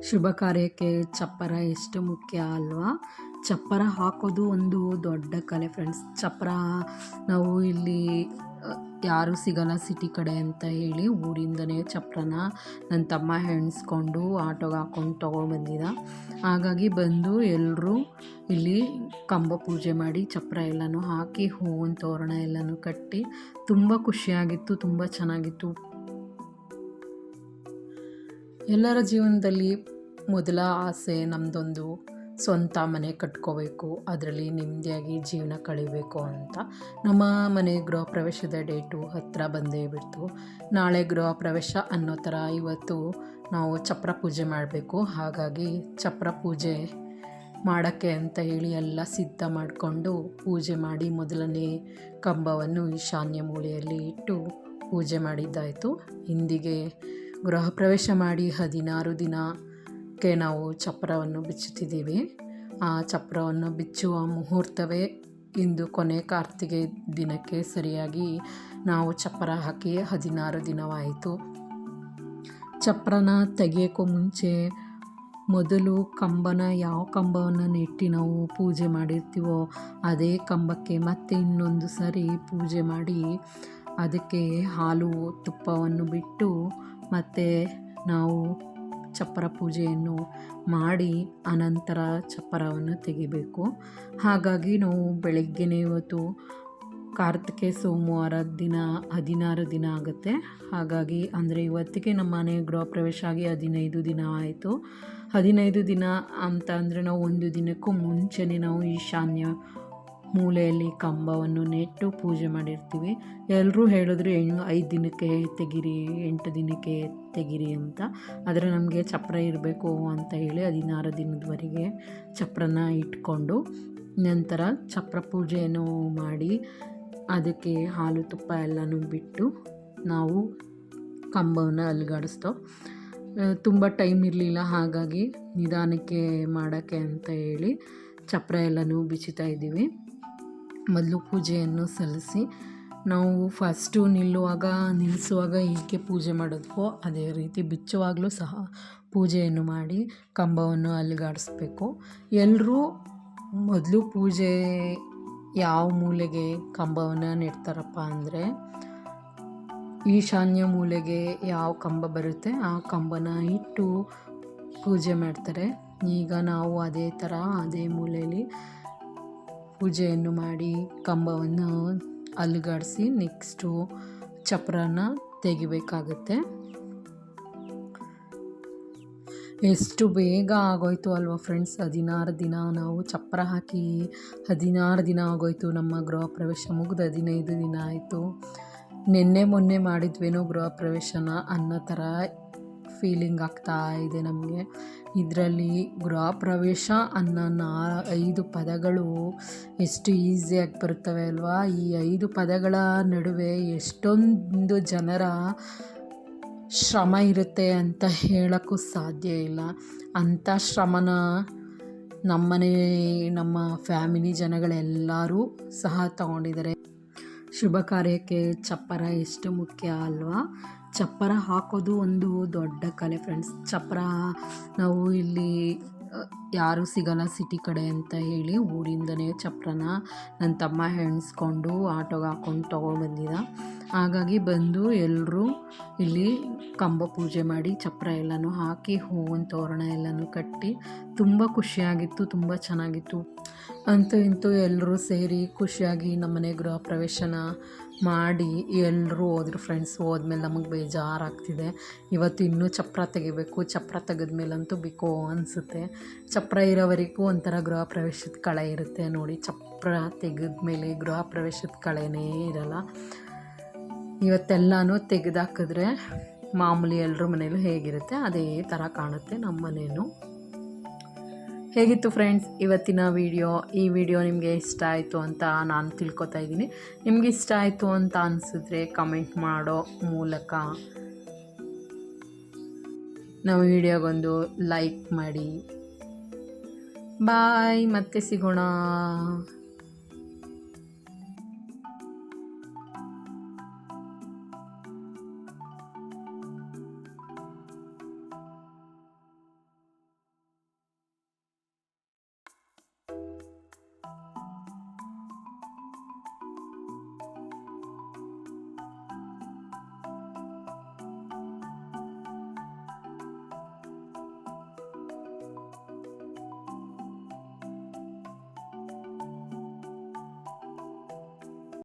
ಶುಭ ಕಾರ್ಯಕ್ಕೆ ಚಪ್ಪರ ಎಷ್ಟು ಮುಖ್ಯ ಅಲ್ವಾ? ಚಪ್ಪರ ಹಾಕೋದು ಒಂದು ದೊಡ್ಡ ಕಲೆ ಫ್ರೆಂಡ್ಸ್. ಚಪ್ಪರ ನಾವು ಇಲ್ಲಿ ಯಾರೂ ಸಿಗಲ್ಲ ಸಿಟಿ ಕಡೆ ಅಂತ ಹೇಳಿ ಊರಿಂದನೇ ಚಪ್ಪರನ ನನ್ನ ತಮ್ಮ ಎಣಿಸ್ಕೊಂಡು ಆಟೋಗೆ ಹಾಕ್ಕೊಂಡು ತೊಗೊಂಡ್ಬಂದಿದ್ದ. ಹಾಗಾಗಿ ಬಂದು ಎಲ್ಲರೂ ಇಲ್ಲಿ ಕಂಬ ಪೂಜೆ ಮಾಡಿ ಚಪ್ಪರ ಎಲ್ಲನೂ ಹಾಕಿ ಹೂವಿನ ತೋರಣ ಎಲ್ಲನೂ ಕಟ್ಟಿ ತುಂಬ ಖುಷಿಯಾಗಿತ್ತು, ತುಂಬ ಚೆನ್ನಾಗಿತ್ತು. ಎಲ್ಲರ ಜೀವನದಲ್ಲಿ ಮೊದಲ ಆಸೆ ನಮ್ಮದೊಂದು ಸ್ವಂತ ಮನೆ ಕಟ್ಕೋಬೇಕು, ಅದರಲ್ಲಿ ನೆಮ್ಮದಿಯಾಗಿ ಜೀವನ ಕಳಿಬೇಕು ಅಂತ. ನಮ್ಮ ಮನೆ ಗೃಹ ಪ್ರವೇಶದ ಡೇಟು ಹತ್ತಿರ ಬಂದೇ ಬಿಡ್ತು. ನಾಳೆ ಗೃಹ ಪ್ರವೇಶ ಅನ್ನೋ ಥರ ಇವತ್ತು ನಾವು ಚಪ್ಪರ ಪೂಜೆ ಮಾಡಬೇಕು. ಹಾಗಾಗಿ ಚಪ್ಪರ ಪೂಜೆ ಮಾಡೋಕ್ಕೆ ಅಂತ ಹೇಳಿ ಎಲ್ಲ ಸಿದ್ಧ ಮಾಡಿಕೊಂಡು ಪೂಜೆ ಮಾಡಿ ಮೊದಲನೇ ಕಂಬವನ್ನು ಈಶಾನ್ಯ ಮೂಲೆಯಲ್ಲಿ ಇಟ್ಟು ಪೂಜೆ ಮಾಡಿದ್ದಾಯಿತು. ಇಂದಿಗೆ ಗೃಹ ಪ್ರವೇಶ ಮಾಡಿ 16 ದಿನಕ್ಕೆ ನಾವು ಚಪ್ಪರವನ್ನು ಬಿಚ್ಚುತ್ತಿದ್ದೀವಿ. ಆ ಚಪ್ಪರವನ್ನು ಬಿಚ್ಚುವ ಮುಹೂರ್ತವೇ ಇಂದು ಕೊನೆ ಕಾರ್ತಿಗೆ ದಿನಕ್ಕೆ ಸರಿಯಾಗಿ ನಾವು ಚಪ್ಪರ ಹಾಕಿ 16 ದಿನವಾಯಿತು. ಚಪ್ಪರನ ತೆಗೆಯೋಕ್ಕೂ ಮುಂಚೆ ಮೊದಲು ಯಾವ ಕಂಬವನ್ನು ನೆಟ್ಟಿ ನಾವು ಪೂಜೆ ಮಾಡಿರ್ತೀವೋ ಅದೇ ಕಂಬಕ್ಕೆ ಮತ್ತೆ ಇನ್ನೊಂದು ಸರಿ ಪೂಜೆ ಮಾಡಿ ಅದಕ್ಕೆ ಹಾಲು ತುಪ್ಪವನ್ನು ಬಿಟ್ಟು ಮತ್ತು ನಾವು ಚಪ್ಪರ ಪೂಜೆಯನ್ನು ಮಾಡಿ ಅನಂತರ ಚಪ್ಪರವನ್ನು ತೆಗಿಬೇಕು. ಹಾಗಾಗಿ ನಾವು ಬೆಳಗ್ಗೆನೇ ಇವತ್ತು ಕಾರ್ತಿಕೆ ಸೋಮವಾರದ ದಿನ 16 ದಿನ ಆಗುತ್ತೆ. ಹಾಗಾಗಿ ಅಂದರೆ ಇವತ್ತಿಗೆ ನಮ್ಮ ಮನೆ ಗೃಹ ಪ್ರವೇಶ ಆಗಿ 15 ದಿನ ಆಯಿತು. 15 ದಿನ ಅಂತ ಅಂದರೆ ನಾವು ಒಂದು ದಿನಕ್ಕೂ ಮುಂಚೆನೇ ನಾವು ಈಶಾನ್ಯ ಮೂಲೆಯಲ್ಲಿ ಕಂಬವನ್ನು ನೆಟ್ಟು ಪೂಜೆ ಮಾಡಿರ್ತೀವಿ. ಎಲ್ಲರೂ ಹೇಳಿದ್ರು 5 ದಿನಕ್ಕೆ ತೆಗಿರಿ, 8 ದಿನಕ್ಕೆ ತೆಗಿರಿ ಅಂತ. ಆದರೆ ನಮಗೆ ಚಪ್ಪರ ಇರಬೇಕು ಅಂತ ಹೇಳಿ 16 ದಿನದವರೆಗೆ ಚಪ್ಪರನ ಇಟ್ಕೊಂಡು ನಂತರ ಚಪ್ಪರ ಪೂಜೆಯನ್ನು ಮಾಡಿ ಅದಕ್ಕೆ ಹಾಲು ತುಪ್ಪ ಎಲ್ಲನೂ ಬಿಟ್ಟು ನಾವು ಕಂಬವನ್ನು ಅಲುಗಾಡಿಸ್ತೋ. ತುಂಬ ಟೈಮ್ ಇರಲಿಲ್ಲ, ಹಾಗಾಗಿ ನಿಧಾನಕ್ಕೆ ಮಾಡೋಕ್ಕೆ ಅಂತ ಹೇಳಿ ಚಪ್ಪರ ಎಲ್ಲನೂ ಬಿಚ್ಚುತ್ತಾ ಇದ್ದೀವಿ. ಮೊದಲು ಪೂಜೆಯನ್ನು ಸಲ್ಲಿಸಿ ನಾವು ಫಸ್ಟು ನಿಲ್ಲಿಸುವಾಗ ಹೀಗೆ ಪೂಜೆ ಮಾಡಿದ್ವೋ ಅದೇ ರೀತಿ ಬಿಚ್ಚುವಾಗಲೂ ಸಹ ಪೂಜೆಯನ್ನು ಮಾಡಿ ಕಂಬವನ್ನು ಅಲುಗಾಡಿಸ್ಬೇಕು. ಎಲ್ಲರೂ ಮೊದಲು ಪೂಜೆ ಯಾವ ಮೂಲೆಗೆ ಕಂಬವನ್ನು ನೆಡ್ತಾರಪ್ಪ ಅಂದರೆ ಈಶಾನ್ಯ ಮೂಲೆಗೆ ಯಾವ ಕಂಬ ಬರುತ್ತೆ ಆ ಕಂಬನ ಇಟ್ಟು ಪೂಜೆ ಮಾಡ್ತಾರೆ. ಈಗ ನಾವು ಅದೇ ಥರ ಅದೇ ಮೂಲೆಯಲ್ಲಿ ಪೂಜೆಯನ್ನು ಮಾಡಿ ಕಂಬವನ್ನು ಅಲುಗಾಡಿಸಿ ನೆಕ್ಸ್ಟು ಚಪ್ಪರನ ತೆಗಿಬೇಕಾಗುತ್ತೆ. ಎಷ್ಟು ಬೇಗ ಆಗೋಯ್ತು ಅಲ್ವಾ ಫ್ರೆಂಡ್ಸ್? 16 ದಿನ ನಾವು ಚಪ್ಪರ ಹಾಕಿ 16 ದಿನ ಆಗೋಯ್ತು. ನಮ್ಮ ಗೃಹ ಪ್ರವೇಶ ಮುಗಿದು 15 ದಿನ ಆಯಿತು. ಮೊನ್ನೆ ಮಾಡಿದ್ವೇನೋ ಗೃಹ ಪ್ರವೇಶನ ಅನ್ನೋ ಥರ ಫೀಲಿಂಗ್ ಆಗ್ತಾ ಇದೆ ನಮಗೆ. ಇದರಲ್ಲಿ ಗೃಹ ಪ್ರವೇಶ ಅನ್ನೋ 5 ಪದಗಳು ಎಷ್ಟು ಈಸಿಯಾಗಿ ಬರುತ್ತವೆ ಅಲ್ವಾ? ಈ 5 ಪದಗಳ ನಡುವೆ ಎಷ್ಟೊಂದು ಜನರ ಶ್ರಮ ಇರುತ್ತೆ ಅಂತ ಹೇಳೋಕ್ಕೂ ಸಾಧ್ಯ ಇಲ್ಲ. ಅಂಥ ಶ್ರಮನ ನಮ್ಮ ಫ್ಯಾಮಿಲಿ ಜನಗಳೆಲ್ಲರೂ ಸಹ ತಗೊಂಡಿದ್ದಾರೆ. ಶುಭ ಕಾರ್ಯಕ್ಕೆ ಚಪ್ಪರ ಎಷ್ಟು ಮುಖ್ಯ ಅಲ್ವಾ? ಚಪ್ಪರ ಹಾಕೋದು ಒಂದು ದೊಡ್ಡ ಕಲೆ ಫ್ರೆಂಡ್ಸ್. ಚಪ್ಪರ ನಾವು ಇಲ್ಲಿ ಯಾರೂ ಸಿಗಲ್ಲ ಸಿಟಿ ಕಡೆ ಅಂತ ಹೇಳಿ ಊರಿಂದನೇ ಚಪ್ಪರನ ನನ್ನ ತಮ್ಮ ಎಣಿಸ್ಕೊಂಡು ಆಟೋಗೆ ಹಾಕ್ಕೊಂಡು ತೊಗೊಂಡ್ಬಂದಿದ್ದ. ಹಾಗಾಗಿ ಬಂದು ಎಲ್ಲರೂ ಇಲ್ಲಿ ಕಂಬ ಪೂಜೆ ಮಾಡಿ ಚಪ್ಪರ ಎಲ್ಲನೂ ಹಾಕಿ ಹೂವಿನ ತೋರಣ ಎಲ್ಲನೂ ಕಟ್ಟಿ ತುಂಬ ಖುಷಿಯಾಗಿತ್ತು, ತುಂಬ ಚೆನ್ನಾಗಿತ್ತು. ಅಂತೂ ಇಂತೂ ಎಲ್ಲರೂ ಸೇರಿ ಖುಷಿಯಾಗಿ ನಮ್ಮನೆ ಗೃಹ ಪ್ರವೇಶನ ಮಾಡಿ ಎಲ್ಲರೂ ಹೋದ್ರು ಫ್ರೆಂಡ್ಸ್. ಹೋದ್ಮೇಲೆ ನಮಗೆ ಬೇಜಾರಾಗ್ತಿದೆ. ಇವತ್ತು ಇನ್ನೂ ಚಪ್ಪರ ತೆಗಿಬೇಕು. ಚಪ್ಪರ ತೆಗೆದ್ಮೇಲಂತೂ ಬೇಕು ಅನಿಸುತ್ತೆ. ಚಪ್ಪರ ಇರೋವರೆಗೂ ಒಂಥರ ಗೃಹ ಪ್ರವೇಶದ ಕಳೆ ಇರುತ್ತೆ ನೋಡಿ. ಚಪ್ಪರ ತೆಗೆದ್ಮೇಲೆ ಗೃಹ ಪ್ರವೇಶದ ಕಳೆನೇ ಇರಲ್ಲ. ಇವತ್ತೆಲ್ಲನೂ ತೆಗೆದಾಕಿದ್ರೆ ಮಾಮೂಲಿ ಎಲ್ಲರ ಮನೇಲೂ ಹೇಗಿರುತ್ತೆ ಅದೇ ಥರ ಕಾಣುತ್ತೆ ನಮ್ಮ ಮನೇನು. ಹೇಗಿತ್ತು ಫ್ರೆಂಡ್ಸ್ ಇವತ್ತಿನ ವಿಡಿಯೋ? ಈ ವಿಡಿಯೋ ನಿಮಗೆ ಇಷ್ಟ ಆಯಿತು ಅಂತ ನಾನು ತಿಳ್ಕೊತಾ ಇದ್ದೀನಿ. ನಿಮ್ಗೆ ಇಷ್ಟ ಆಯಿತು ಅಂತ ಅನಿಸಿದ್ರೆ ಕಮೆಂಟ್ ಮಾಡೋ ಮೂಲಕ ನಾವು ವಿಡಿಯೋಗೊಂದು ಲೈಕ್ ಮಾಡಿ. ಬಾಯ್, ಮತ್ತೆ ಸಿಗೋಣ.